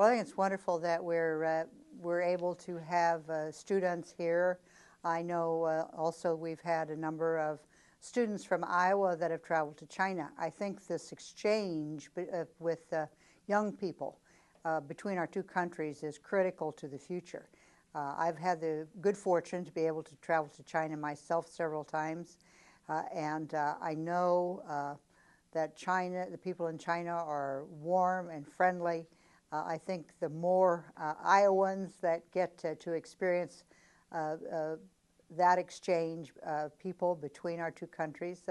Well, I think it's wonderful that we're able to have students here. I know also we've had a number of students from Iowa that have traveled to China. I think this exchange with young people between our two countries is critical to the future. I've had the good fortune to be able to travel to China myself several times, and I know that the people in China are warm and friendly. I think the more Iowans that get to experience that exchange, people between our two countries,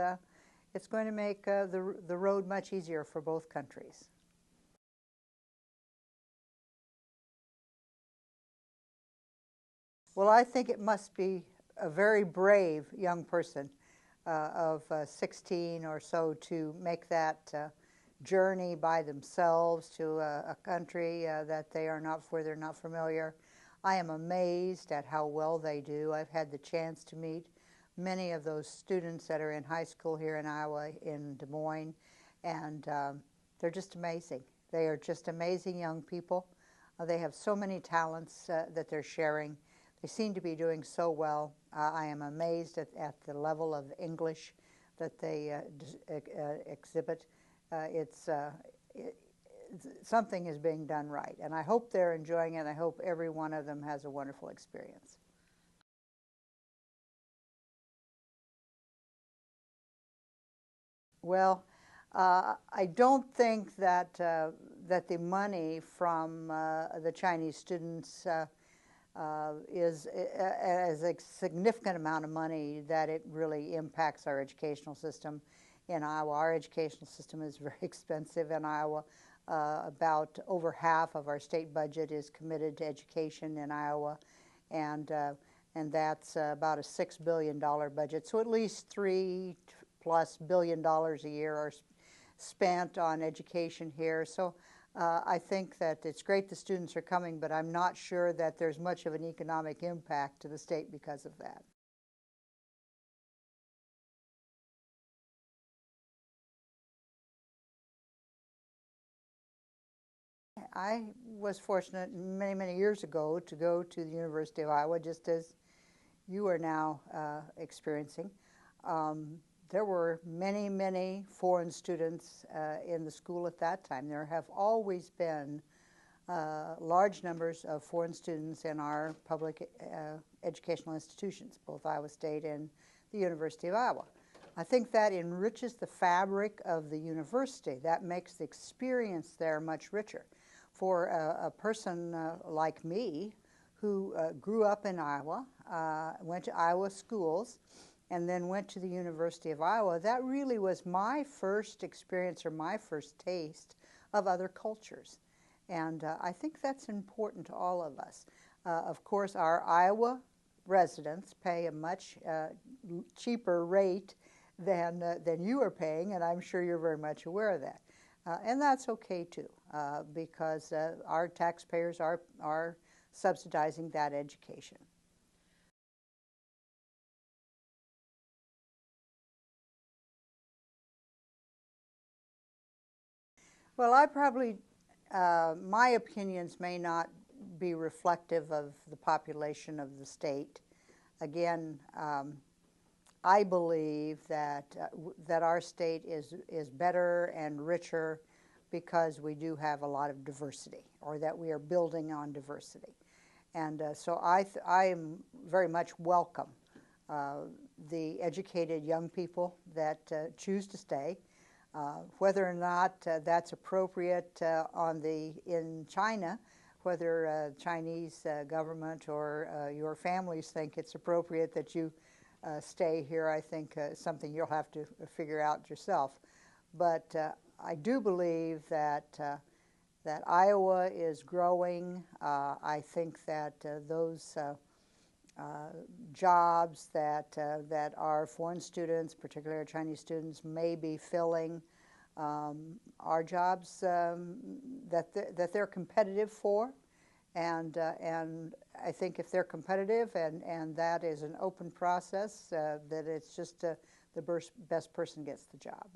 it's going to make the road much easier for both countries. Well, I think it must be a very brave young person of 16 or so to make that journey by themselves to a country where they're not familiar. I am amazed at how well they do. I've had the chance to meet many of those students that are in high school here in Iowa, in Des Moines, and they're just amazing. They are just amazing young people. They have so many talents that they're sharing. They seem to be doing so well. I am amazed at the level of English that they exhibit. Something is being done right, and I hope they're enjoying it. I hope every one of them has a wonderful experience. Well, I don't think that the money from the Chinese students is a significant amount of money that it really impacts our educational system in Iowa. Our educational system is very expensive in Iowa. About over half of our state budget is committed to education in Iowa, and that's about a $6 billion budget. So at least $3+ billion a year are spent on education here. So I think that it's great the students are coming, but I'm not sure that there's much of an economic impact to the state because of that. I was fortunate many, many years ago to go to the University of Iowa, just as you are now experiencing. There were many, many foreign students in the school at that time. There have always been large numbers of foreign students in our public educational institutions, both Iowa State and the University of Iowa. I think that enriches the fabric of the university. That makes the experience there much richer. For a person like me, who grew up in Iowa, went to Iowa schools, and then went to the University of Iowa, that really was my first experience or my first taste of other cultures. And I think that's important to all of us. Of course, our Iowa residents pay a much cheaper rate than you are paying, and I'm sure you're very much aware of that. And that's okay too, because our taxpayers are subsidizing that education. Well, my opinions may not be reflective of the population of the state. Again, I believe that our state is better and richer because we do have a lot of diversity, or that we are building on diversity. And so I am very much welcome the educated young people that choose to stay. Whether or not that's appropriate in China, whether Chinese government or your families think it's appropriate that you stay here, I think something you'll have to figure out yourself. But I do believe that Iowa is growing. I think that those jobs that our foreign students, particularly our Chinese students, may be filling are jobs that they're competitive for, and I think if they're competitive and that is an open process, that it's just the best person gets the job.